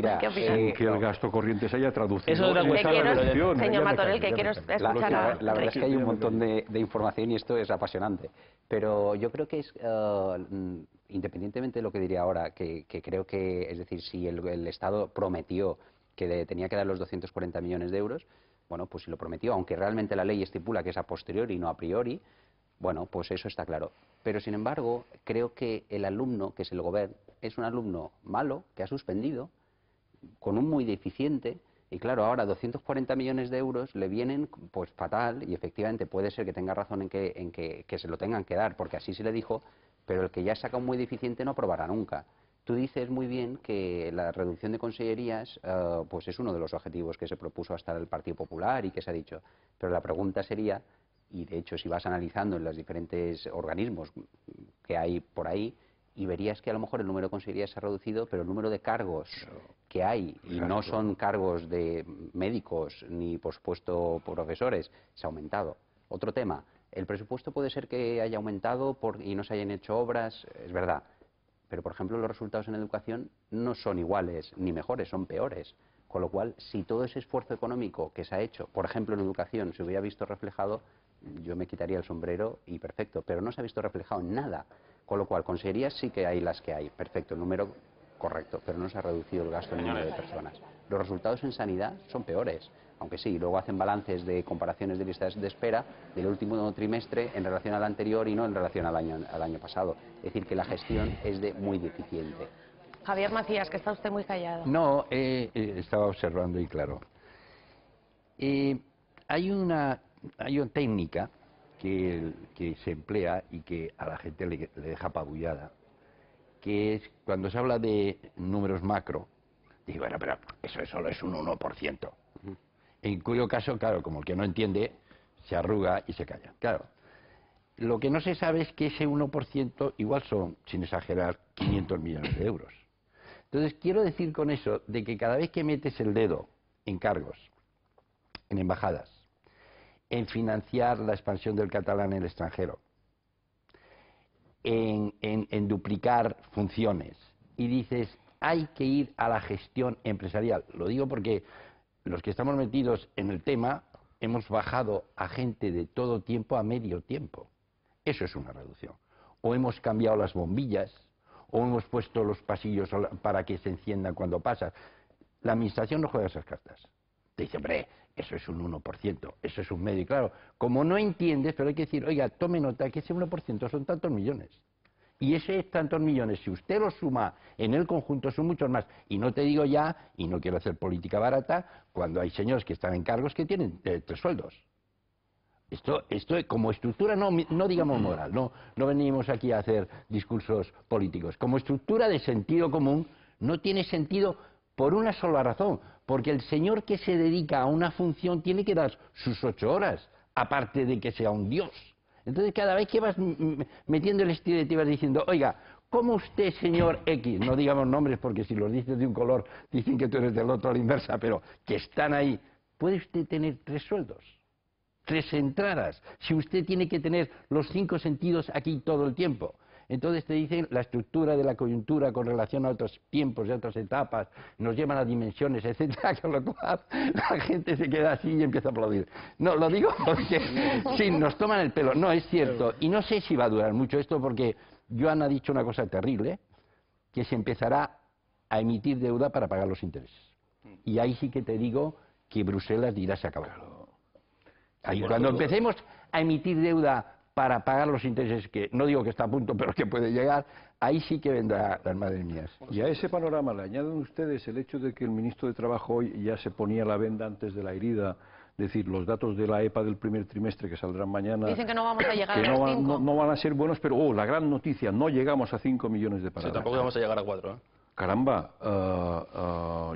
Mira, ¿Qué opinas? que el gasto corriente se haya traducido. Eso es otra en cuestión, esa pero reducción. Señor Martorell, que quiero escuchar a La verdad es que hay un montón de... de información y esto es apasionante. Pero yo creo que es, independientemente de lo que diría ahora, que creo que, es decir, si el Estado prometió que tenía que dar los 240 millones de euros, bueno, pues si lo prometió, aunque realmente la ley estipula que es a posteriori y no a priori, bueno, pues eso está claro. Pero, sin embargo, creo que el alumno, que es el Govern, es un alumno malo, que ha suspendido, con un muy deficiente, y claro, ahora 240 millones de euros le vienen pues fatal, y efectivamente puede ser que tenga razón en que se lo tengan que dar, porque así se le dijo, pero el que ya saca un muy deficiente no aprobará nunca. Tú dices muy bien que la reducción de consellerías pues es uno de los objetivos que se propuso hasta el Partido Popular y que se ha dicho, pero la pregunta sería, y de hecho si vas analizando en los diferentes organismos que hay por ahí, y verías que a lo mejor el número de consejerías se ha reducido, pero el número de cargos que hay, y no son cargos de médicos ni por supuesto profesores, se ha aumentado. Otro tema, el presupuesto puede ser que haya aumentado y no se hayan hecho obras, es verdad, pero por ejemplo los resultados en educación no son iguales ni mejores, son peores. Con lo cual, si todo ese esfuerzo económico que se ha hecho, por ejemplo en educación, se hubiera visto reflejado, yo me quitaría el sombrero y perfecto, pero no se ha visto reflejado en nada. Con lo cual, consejerías sí que hay las que hay, perfecto, el número correcto, pero no se ha reducido el gasto en número de personas. Los resultados en sanidad son peores, aunque sí, luego hacen balances de comparaciones de listas de espera del último trimestre en relación al anterior y no en relación al año pasado. Es decir, que la gestión es de muy deficiente. Javier Macías, que está usted muy callado. No, estaba observando y claro. Hay una técnica que se emplea y que a la gente le deja apabullada, que es cuando se habla de números macro, digo, bueno, pero eso solo es un 1%. En cuyo caso, claro, como el que no entiende, se arruga y se calla. Claro, lo que no se sabe es que ese 1% igual son, sin exagerar, 500 millones de euros. Entonces, quiero decir con eso de que cada vez que metes el dedo en cargos, en embajadas, en financiar la expansión del catalán en el extranjero, en duplicar funciones, y dices, hay que ir a la gestión empresarial. Lo digo porque los que estamos metidos en el tema hemos bajado a gente de todo tiempo a medio tiempo. Eso es una reducción. O hemos cambiado las bombillas, o hemos puesto los pasillos para que se enciendan cuando pasas. La administración no juega esas cartas. Te dice, hombre, eso es un 1%, eso es un medio. Y claro, como no entiendes, pero hay que decir, oiga, tome nota que ese 1% son tantos millones. Y ese tantos millones, si usted los suma en el conjunto, son muchos más. Y no te digo ya, y no quiero hacer política barata, cuando hay señores que están en cargos que tienen 3 sueldos. Esto como estructura, no digamos moral, no venimos aquí a hacer discursos políticos. Como estructura de sentido común, no tiene sentido por una sola razón, porque el señor que se dedica a una función tiene que dar sus 8 horas, aparte de que sea un dios. Entonces, cada vez que vas metiendo el estilete y vas diciendo, oiga, ¿cómo usted, señor X, no digamos nombres porque si los dices de un color dicen que tú eres del otro a la inversa, pero que están ahí, ¿puede usted tener 3 sueldos? 3 entradas, si usted tiene que tener los 5 sentidos aquí todo el tiempo. Entonces te dicen la estructura de la coyuntura con relación a otros tiempos y otras etapas, nos llevan a dimensiones, etcétera, con lo cual la gente se queda así y empieza a aplaudir. No, lo digo porque sí, nos toman el pelo. No, es cierto. Y no sé si va a durar mucho esto porque Joan ha dicho una cosa terrible, que se empezará a emitir deuda para pagar los intereses. Y ahí sí que te digo que Bruselas dirá se acabó. Ahí, cuando empecemos a emitir deuda para pagar los intereses, que no digo que está a punto, pero que puede llegar, ahí sí que vendrán las madres mías. Y a ese panorama le añaden ustedes el hecho de que el ministro de Trabajo hoy ya se ponía la venda antes de la herida, es decir, los datos de la EPA del primer trimestre que saldrán mañana... Dicen que no vamos a llegar que a los 5. no van a ser buenos, pero la gran noticia, no llegamos a 5 millones de parados. Sí, tampoco vamos a llegar a 4, ¿eh? Caramba,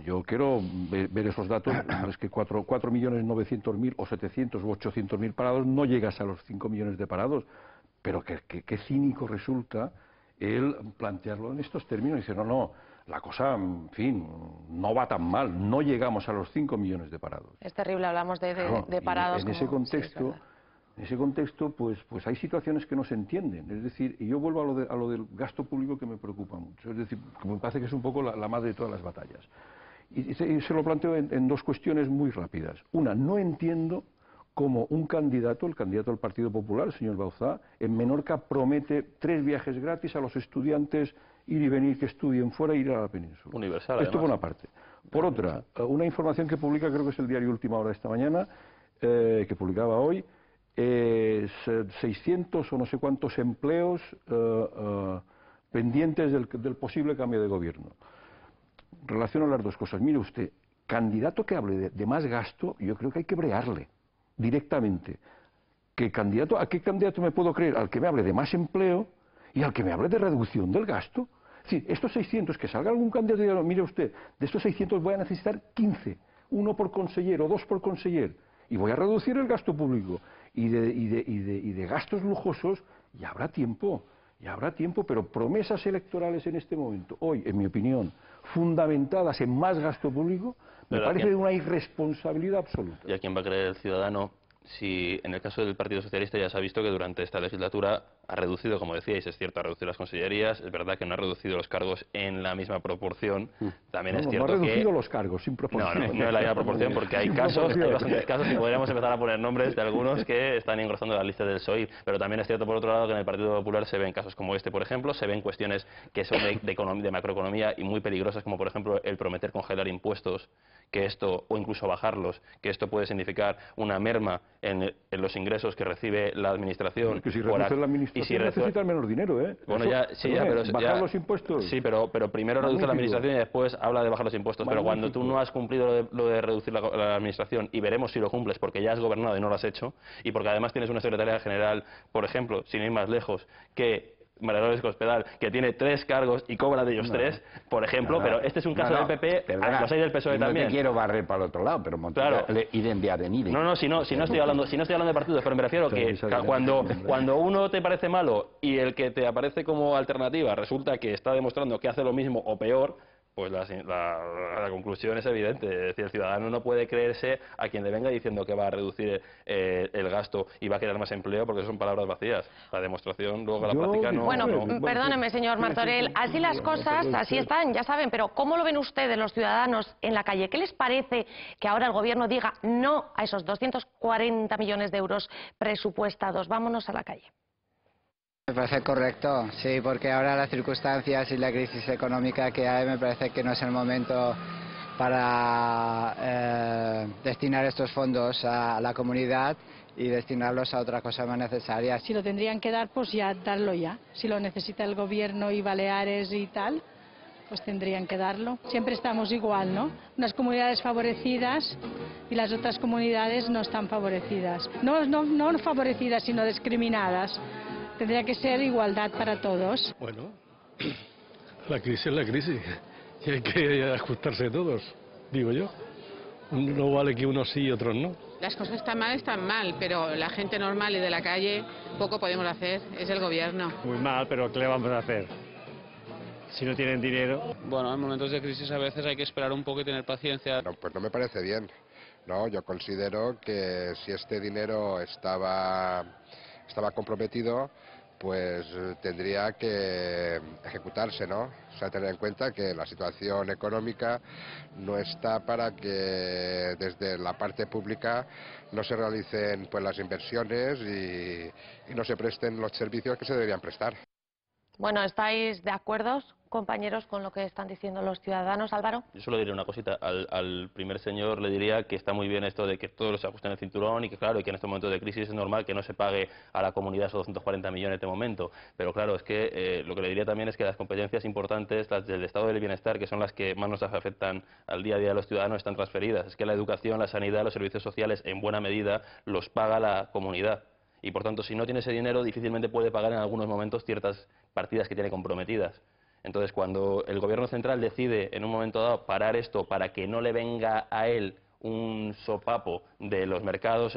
yo quiero ver esos datos, es que 4.900.000 o 700 o 800.000 parados, no llegas a los 5 millones de parados, pero qué cínico resulta el plantearlo en estos términos, y dice, no, la cosa, en fin, no va tan mal, no llegamos a los 5 millones de parados. Es terrible, hablamos de Claro, parados. En ese contexto... Sí, en ese contexto, pues hay situaciones que no se entienden. Es decir, y yo vuelvo a lo del gasto público que me preocupa mucho. Es decir, que me parece que es un poco la madre de todas las batallas. y se lo planteo en dos cuestiones muy rápidas. Una, no entiendo cómo un candidato, el candidato del Partido Popular, el señor Bauzá, en Menorca promete 3 viajes gratis a los estudiantes, ir y venir, que estudien fuera e ir a la península. Universal, Esto por además. una parte. Por otra, una información que publica, creo que es el diario Última Hora de esta mañana, que publicaba hoy, 600 o no sé cuántos empleos pendientes del posible cambio de gobierno. Relaciono las dos cosas. Mire usted, candidato que hable de más gasto, yo creo que hay que brearle directamente. ¿A qué candidato me puedo creer? Al que me hable de más empleo y al que me hable de reducción del gasto. Es decir, estos 600, que salga algún candidato y diga, mire usted, de estos 600 voy a necesitar 15, uno por conseller o 2 por conseller, y voy a reducir el gasto público. Y de gastos lujosos ya habrá tiempo, pero promesas electorales en este momento, hoy, en mi opinión, fundamentadas en más gasto público, me parece de una irresponsabilidad absoluta. ¿Y a quién va a creer el ciudadano si en el caso del Partido Socialista ya se ha visto que durante esta legislatura ha reducido, como decíais, es cierto, ha reducido las consellerías, es verdad que no ha reducido los cargos en la misma proporción, también es cierto que... No ha reducido los cargos, sin proporción. No en la misma proporción, porque hay casos, hay bastantes casos y podríamos empezar a poner nombres de algunos que están engrosando la lista del PSOE, pero también es cierto, por otro lado, que en el Partido Popular se ven casos como este, por ejemplo, se ven cuestiones que son de macroeconomía y muy peligrosas, como por ejemplo el prometer congelar impuestos, que esto, o incluso bajarlos, que esto puede significar una merma en los ingresos que recibe la administración. Que si reduce la administración necesitan menos dinero, ¿eh? Bueno, bajar los impuestos. Sí, pero primero reduce la administración y después habla de bajar los impuestos. Pero cuando tú no has cumplido lo de reducir la administración, y veremos si lo cumples porque ya has gobernado y no lo has hecho, y porque además tienes una secretaria general, por ejemplo, sin ir más lejos, que María Dolores Cospedal, que tiene 3 cargos y cobra de ellos 3, por ejemplo, pero este es un caso del PP, los hay del PSOE también. No te quiero barrer para el otro lado, pero claro. idem de idem. No, si no estoy hablando de partidos, pero me refiero que cuando uno te parece malo y el que te aparece como alternativa resulta que está demostrando que hace lo mismo o peor, pues la conclusión es evidente. Es decir, el ciudadano no puede creerse a quien le venga diciendo que va a reducir el gasto y va a crear más empleo, porque son palabras vacías. La demostración luego la práctica no... Bueno, perdóneme, señor Martorell, así las cosas, así están, ya saben, pero ¿cómo lo ven ustedes, los ciudadanos, en la calle? ¿Qué les parece que ahora el Gobierno diga no a esos 240 millones de euros presupuestados? Vámonos a la calle. Me parece correcto, sí, porque ahora las circunstancias y la crisis económica que hay, me parece que no es el momento para destinar estos fondos a la comunidad y destinarlos a otra cosa más necesaria. Si lo tendrían que dar, pues ya darlo ya. Si lo necesita el Gobierno y Baleares y tal, pues tendrían que darlo. Siempre estamos igual, ¿no? Unas comunidades favorecidas y las otras comunidades no están favorecidas. No favorecidas, sino discriminadas. Tendría que ser igualdad para todos. Bueno, la crisis es la crisis y hay que ajustarse todos, digo yo. No vale que unos sí y otros no. Las cosas están mal, pero la gente normal y de la calle poco podemos hacer, es el Gobierno. Muy mal, pero ¿qué le vamos a hacer? Si no tienen dinero... Bueno, en momentos de crisis a veces hay que esperar un poco y tener paciencia. No, pues no me parece bien. No, yo considero que si este dinero estaba comprometido, pues tendría que ejecutarse, ¿no? O sea, tener en cuenta que la situación económica no está para que desde la parte pública no se realicen pues las inversiones y no se presten los servicios que se deberían prestar. Bueno, ¿estáis de acuerdo, compañeros, con lo que están diciendo los ciudadanos? Álvaro. Yo solo diré una cosita. Al primer señor le diría que está muy bien esto de que todos se ajusten el cinturón y que claro, y que en estos momentos de crisis es normal que no se pague a la comunidad esos 240 millones de momento. Pero claro, es que lo que le diría también es que las competencias importantes, las del estado del bienestar, que son las que más nos afectan al día a día de los ciudadanos, están transferidas. Es que la educación, la sanidad, los servicios sociales, en buena medida, los paga la comunidad. Y por tanto, si no tiene ese dinero, difícilmente puede pagar en algunos momentos ciertas partidas que tiene comprometidas. Entonces, cuando el Gobierno central decide en un momento dado parar esto para que no le venga a él un sopapo de los mercados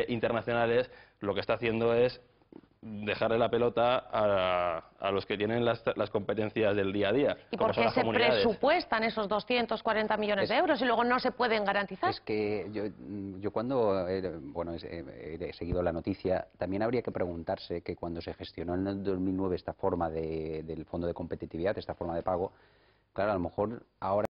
internacionales, lo que está haciendo es dejarle la pelota a los que tienen las competencias del día a día. ¿Y por qué se presupuestan esos 240 millones de euros y luego no se pueden garantizar? Es que yo cuando he seguido la noticia, también habría que preguntarse que cuando se gestionó en el 2009 esta forma del Fondo de Competitividad, esta forma de pago, claro, a lo mejor ahora